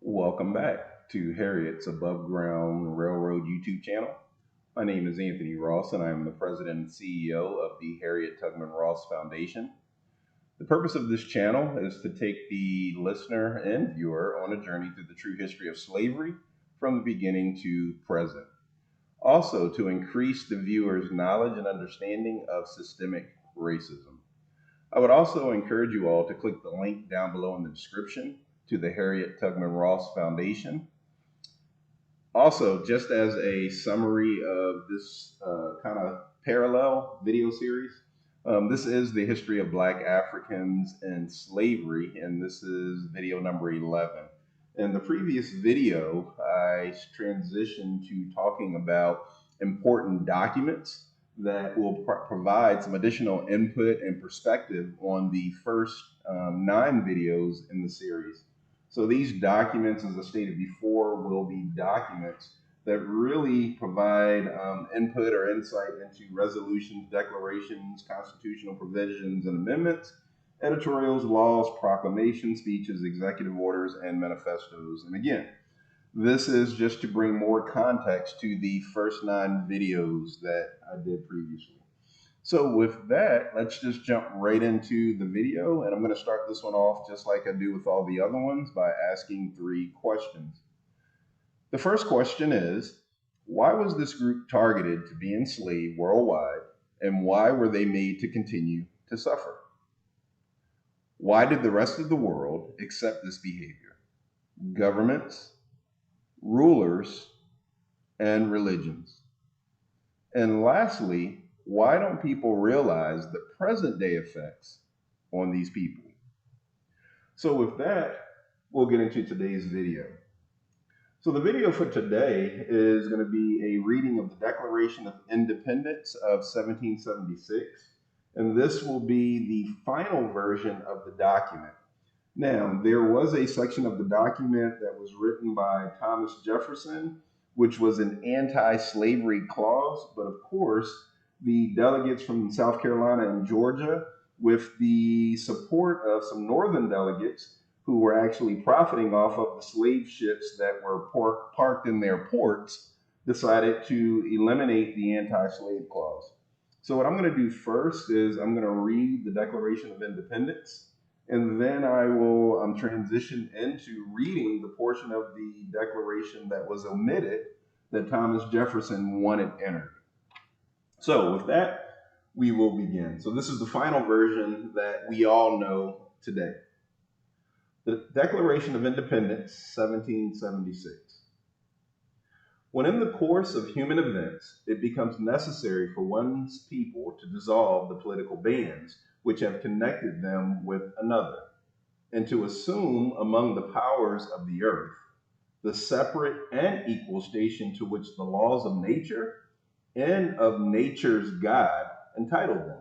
Welcome back to Harriet's Above Ground Railroad YouTube channel. My name is Anthony Ross, and I am the president and CEO of the Harriet Tubman Ross Foundation. The purpose of this channel is to take the listener and viewer on a journey through the true history of slavery from the beginning to present. Also, to increase the viewer's knowledge and understanding of systemic racism. I would also encourage you all to click the link down below in the description to the Harriet Tubman Ross Foundation. Also, just as a summary of this kind of parallel video series, this is the history of Black Africans and slavery, and this is video number 11. In the previous video, I transitioned to talking about important documents that will provide some additional input and perspective on the first 9 videos in the series. So these documents, as I stated before, will be documents that really provide input or insight into resolutions, declarations, constitutional provisions and amendments, editorials, laws, proclamations, speeches, executive orders, and manifestos. And again, this is just to bring more context to the first 9 videos that I did previously. So with that, let's just jump right into the video, and I'm going to start this one off just like I do with all the other ones by asking 3 questions. The first question is, why was this group targeted to be enslaved worldwide, and why were they made to continue to suffer? Why did the rest of the world accept this behavior? Governments, rulers, and religions. And lastly, why don't people realize the present day effects on these people? So with that, we'll get into today's video. So the video for today is going to be a reading of the Declaration of Independence of 1776. And this will be the final version of the document. Now, there was a section of the document that was written by Thomas Jefferson, which was an anti-slavery clause, but of course, the delegates from South Carolina and Georgia, with the support of some northern delegates who were actually profiting off of the slave ships that were parked in their ports, decided to eliminate the anti-slave clause. So what I'm going to do first is I'm going to read the Declaration of Independence, and then I will transition into reading the portion of the Declaration that was omitted that Thomas Jefferson wanted entered. So with that, we will begin. So this is the final version that we all know today. The Declaration of Independence, 1776. When in the course of human events, it becomes necessary for one's people to dissolve the political bands which have connected them with another, and to assume among the powers of the earth the separate and equal station to which the laws of nature and of nature's God entitle them.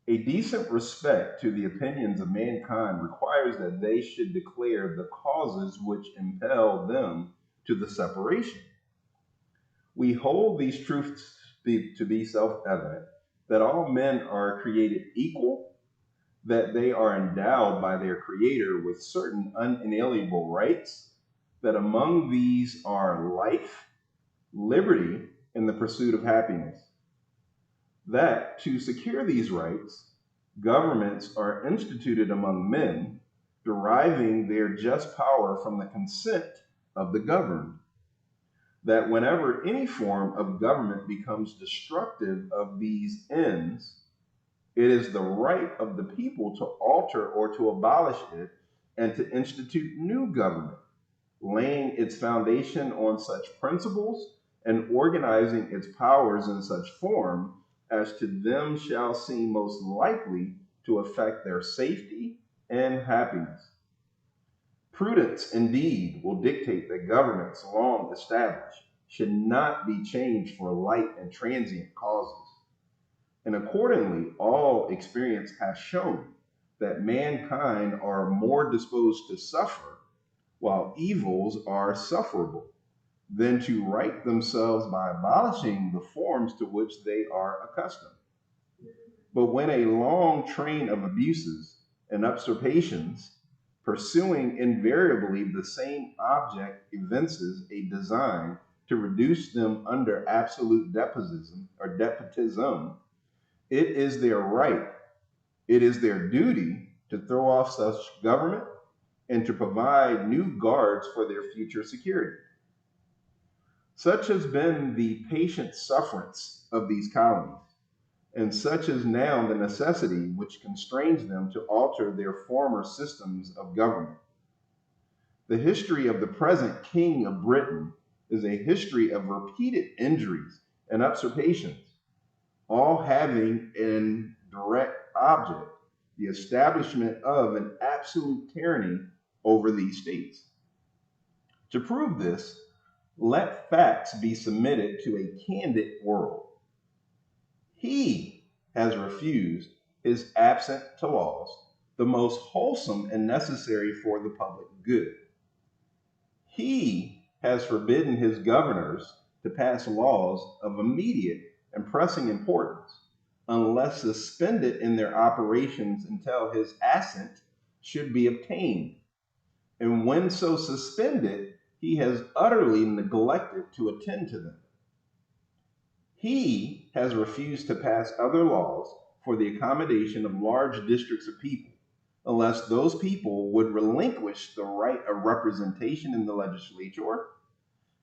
A decent respect to the opinions of mankind requires that they should declare the causes which impel them to the separation. We hold these truths to be self-evident, that all men are created equal, that they are endowed by their Creator with certain unalienable rights, that among these are life, liberty, and the pursuit of happiness. That to secure these rights, governments are instituted among men, deriving their just power from the consent of the governed. That whenever any form of government becomes destructive of these ends, it is the right of the people to alter or to abolish it and to institute new government, laying its foundation on such principles and organizing its powers in such form as to them shall seem most likely to affect their safety and happiness. Prudence, indeed, will dictate that governments long established should not be changed for light and transient causes. And accordingly, all experience has shown that mankind are more disposed to suffer, while evils are sufferable, than to right themselves by abolishing the forms to which they are accustomed. But when a long train of abuses and usurpations pursuing invariably the same object evinces a design to reduce them under absolute despotism. It is their right, it is their duty to throw off such government and to provide new guards for their future security. Such has been the patient sufferance of these colonies, and such is now the necessity which constrains them to alter their former systems of government. The history of the present King of Britain is a history of repeated injuries and usurpations, all having in direct object the establishment of an absolute tyranny over these states. To prove this, let facts be submitted to a candid world. He has refused, is absent to laws, the most wholesome and necessary for the public good. He has forbidden his governors to pass laws of immediate and pressing importance, unless suspended in their operations until his assent should be obtained. And when so suspended, he has utterly neglected to attend to them. He has refused to pass other laws for the accommodation of large districts of people, unless those people would relinquish the right of representation in the legislature,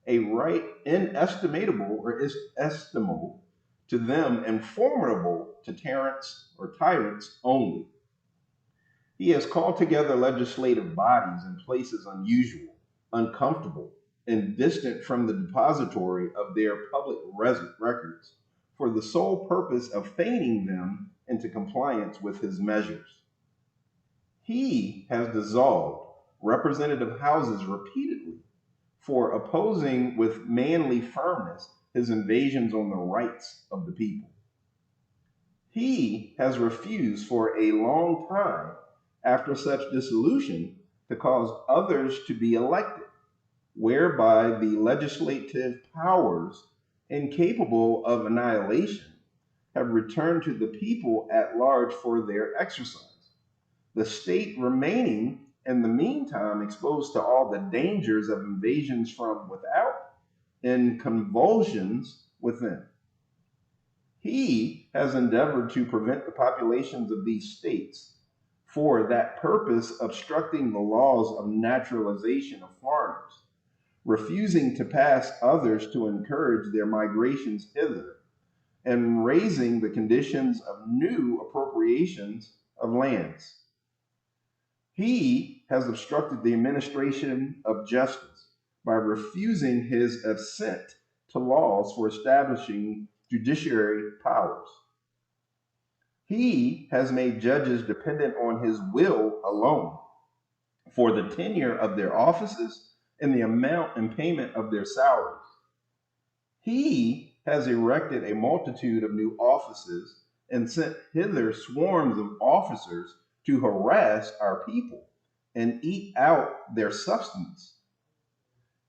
a right inestimable or estimable to them and formidable to tyrants only. He has called together legislative bodies in places unusual, uncomfortable, and distant from the depository of their public records for the sole purpose of feigning them into compliance with his measures. He has dissolved representative houses repeatedly for opposing with manly firmness his invasions on the rights of the people. He has refused for a long time after such dissolution to cause others to be elected, whereby the legislative powers, incapable of annihilation, have returned to the people at large for their exercise, the state remaining in the meantime exposed to all the dangers of invasions from without and convulsions within. He has endeavored to prevent the populations of these states, for that purpose obstructing the laws of naturalization of foreigners, refusing to pass others to encourage their migrations hither, and raising the conditions of new appropriations of lands. He has obstructed the administration of justice by refusing his assent to laws for establishing judiciary powers. He has made judges dependent on his will alone for the tenure of their offices and the amount and payment of their salaries. He has erected a multitude of new offices and sent hither swarms of officers to harass our people and eat out their substance.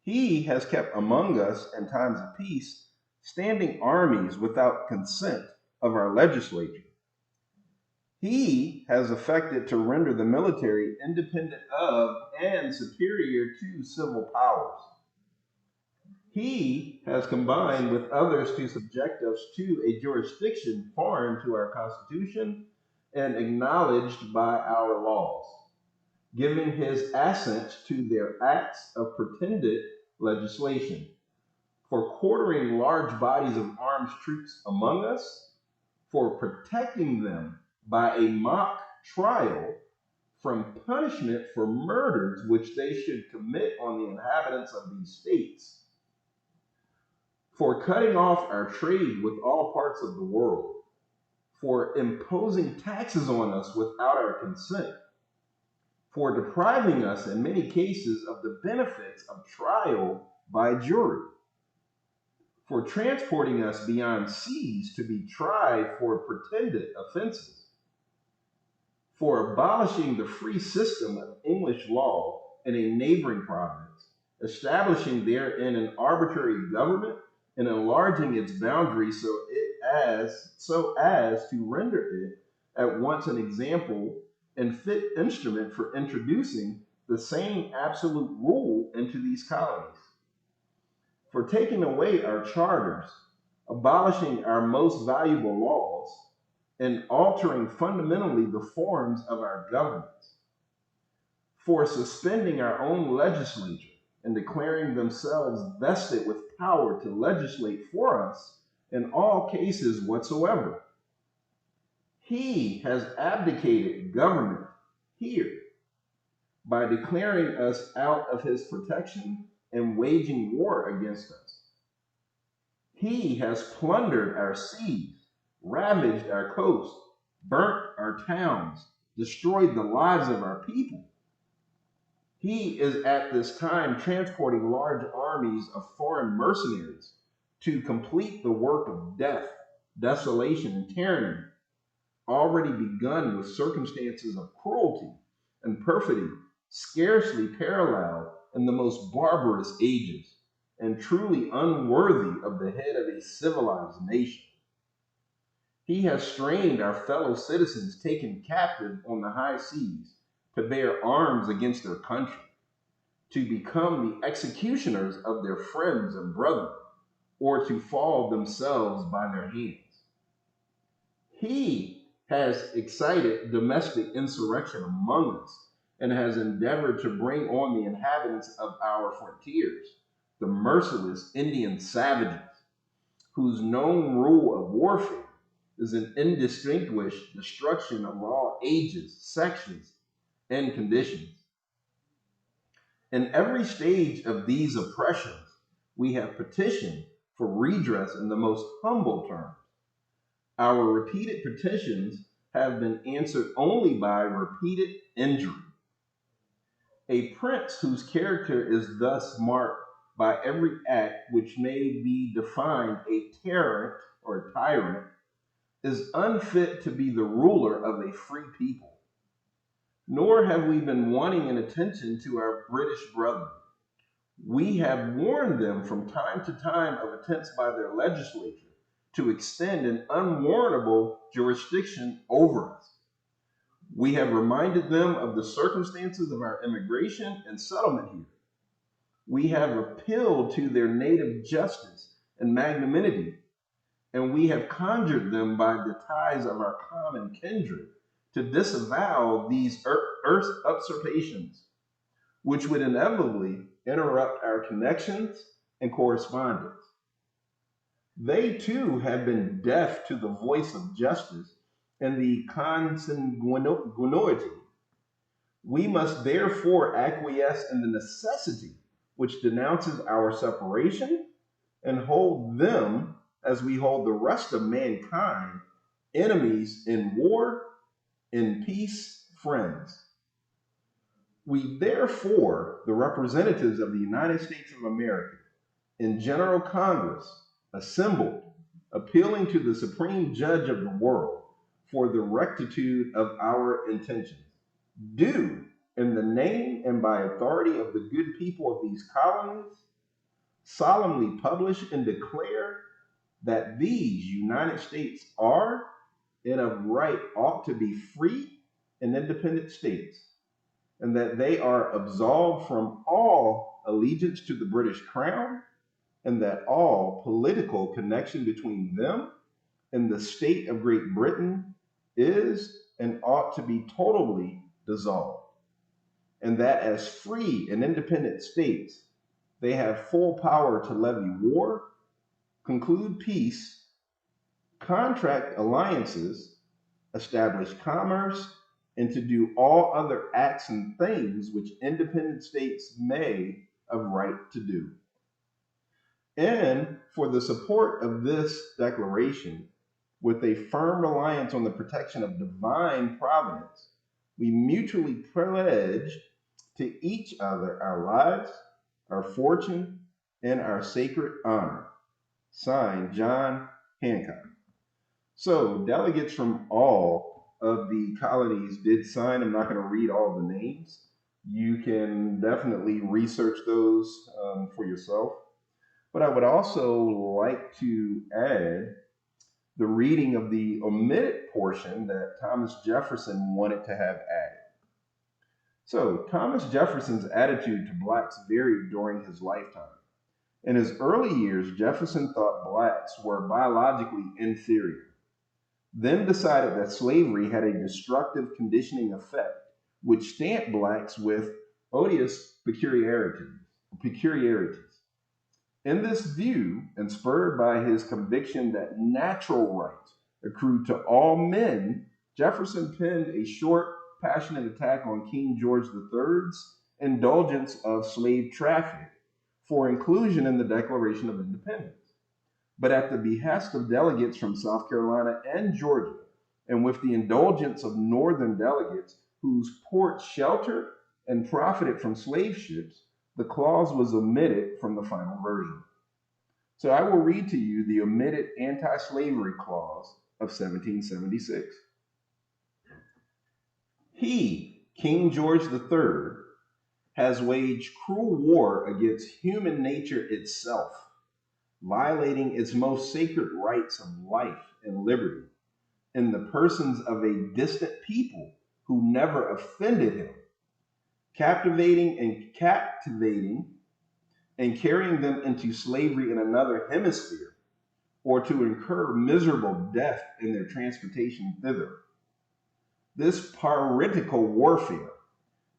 He has kept among us in times of peace standing armies without consent of our legislature. He has affected to render the military independent of and superior to civil powers. He has combined with others to subject us to a jurisdiction foreign to our Constitution and acknowledged by our laws, giving his assent to their acts of pretended legislation, for quartering large bodies of armed troops among us, for protecting them by a mock trial from punishment for murders which they should commit on the inhabitants of these states, for cutting off our trade with all parts of the world, for imposing taxes on us without our consent, for depriving us in many cases of the benefits of trial by jury, for transporting us beyond seas to be tried for pretended offenses, for abolishing the free system of English law in a neighboring province, establishing therein an arbitrary government, and enlarging its boundaries so as to render it at once an example and fit instrument for introducing the same absolute rule into these colonies. For taking away our charters, abolishing our most valuable laws, and altering fundamentally the forms of our governments, for suspending our own legislature and declaring themselves vested with power to legislate for us in all cases whatsoever. He has abdicated government here by declaring us out of his protection and waging war against us. He has plundered our seas, ravaged our coast, burnt our towns, destroyed the lives of our people. He is at this time transporting large armies of foreign mercenaries to complete the work of death, desolation, and tyranny, already begun with circumstances of cruelty and perfidy scarcely paralleled in the most barbarous ages, and truly unworthy of the head of a civilized nation. He has strained our fellow citizens taken captive on the high seas to bear arms against their country, to become the executioners of their friends and brethren, or to fall themselves by their hands. He has excited domestic insurrection among us and has endeavored to bring on the inhabitants of our frontiers the merciless Indian savages, whose known rule of warfare is an indistinguished destruction of all ages, sections, and conditions. In every stage of these oppressions, we have petitioned for redress in the most humble terms. Our repeated petitions have been answered only by repeated injury. A prince whose character is thus marked by every act which may be defined a tyrant or tyrant is unfit to be the ruler of a free people. Nor have we been wanting in attention to our British brethren. We have warned them from time to time of attempts by their legislature to extend an unwarrantable jurisdiction over us. We have reminded them of the circumstances of our immigration and settlement here. We have appealed to their native justice and magnanimity, and we have conjured them by the ties of our common kindred to disavow these earth usurpations, which would inevitably interrupt our connections and correspondence. They too have been deaf to the voice of justice and the consanguinity. We must therefore acquiesce in the necessity which denounces our separation and hold them, as we hold the rest of mankind, enemies in war, in peace, friends. We therefore, the representatives of the United States of America, in General Congress, assembled, appealing to the Supreme Judge of the world for the rectitude of our intentions, do, in the name and by authority of the good people of these colonies, solemnly publish and declare that these United States are, and of right ought to be free and independent states, and that they are absolved from all allegiance to the British Crown, and that all political connection between them and the state of Great Britain is and ought to be totally dissolved, and that as free and independent states, they have full power to levy war, conclude peace, contract alliances, establish commerce, and to do all other acts and things which independent states may of right to do. And for the support of this declaration, with a firm reliance on the protection of divine providence, we mutually pledge to each other our lives, our fortune, and our sacred honor. Signed, John Hancock. So delegates from all of the colonies did sign. I'm not going to read all the names. You can definitely research those for yourself. But I would also like to add the reading of the omitted portion that Thomas Jefferson wanted to have added. So, Thomas Jefferson's attitude to blacks varied during his lifetime. In his early years, Jefferson thought blacks were biologically inferior, then decided that slavery had a destructive conditioning effect, which stamped blacks with odious peculiarities. In this view, and spurred by his conviction that natural rights accrued to all men, Jefferson penned a short, passionate attack on King George III's indulgence of slave traffic for inclusion in the Declaration of Independence. But at the behest of delegates from South Carolina and Georgia, and with the indulgence of Northern delegates whose ports sheltered and profited from slave ships, the clause was omitted from the final version. So I will read to you the omitted anti-slavery clause of 1776. He, King George III, has waged cruel war against human nature itself, violating its most sacred rights of life and liberty in the persons of a distant people who never offended him, captivating and carrying them into slavery in another hemisphere, or to incur miserable death in their transportation thither. This piratical warfare,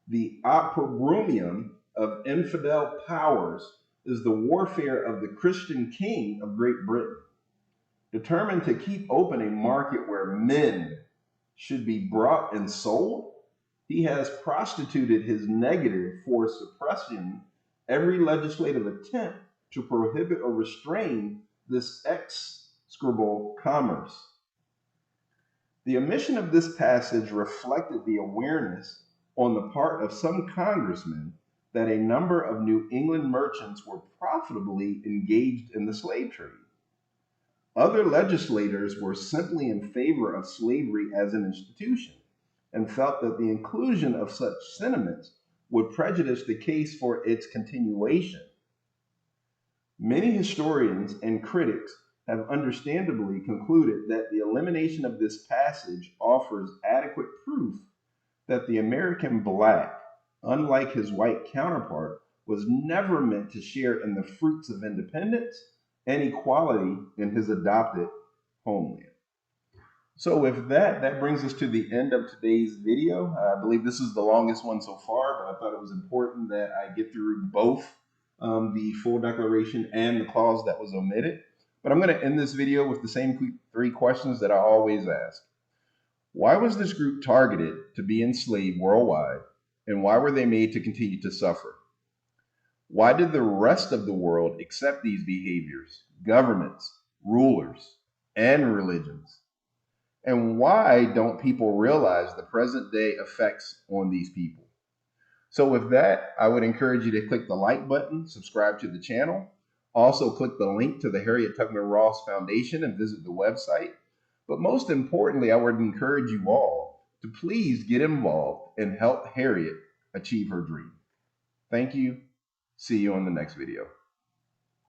the opprobrium of infidel powers, is the warfare of the Christian king of Great Britain, determined to keep open a market where men should be brought and sold. He has prostituted his negative for suppressing every legislative attempt to prohibit or restrain this execrable commerce. The omission of this passage reflected the awareness on the part of some congressmen that a number of New England merchants were profitably engaged in the slave trade. Other legislators were simply in favor of slavery as an institution and felt that the inclusion of such sentiments would prejudice the case for its continuation. Many historians and critics have understandably concluded that the elimination of this passage offers adequate proof that the American black, unlike his white counterpart, was never meant to share in the fruits of independence and equality in his adopted homeland. So with that, that brings us to the end of today's video. I believe this is the longest one so far, but I thought it was important that I get through both the full declaration and the clause that was omitted. But I'm going to end this video with the same 3 questions that I always ask. Why was this group targeted to be enslaved worldwide, and why were they made to continue to suffer? Why did the rest of the world accept these behaviors, governments, rulers, and religions? And why don't people realize the present day effects on these people? So with that, I would encourage you to click the like button, subscribe to the channel. Also click the link to the Harriet Tubman Ross Foundation and visit the website. But most importantly, I would encourage you all to please get involved and help Harriet achieve her dream. Thank you. See you on the next video.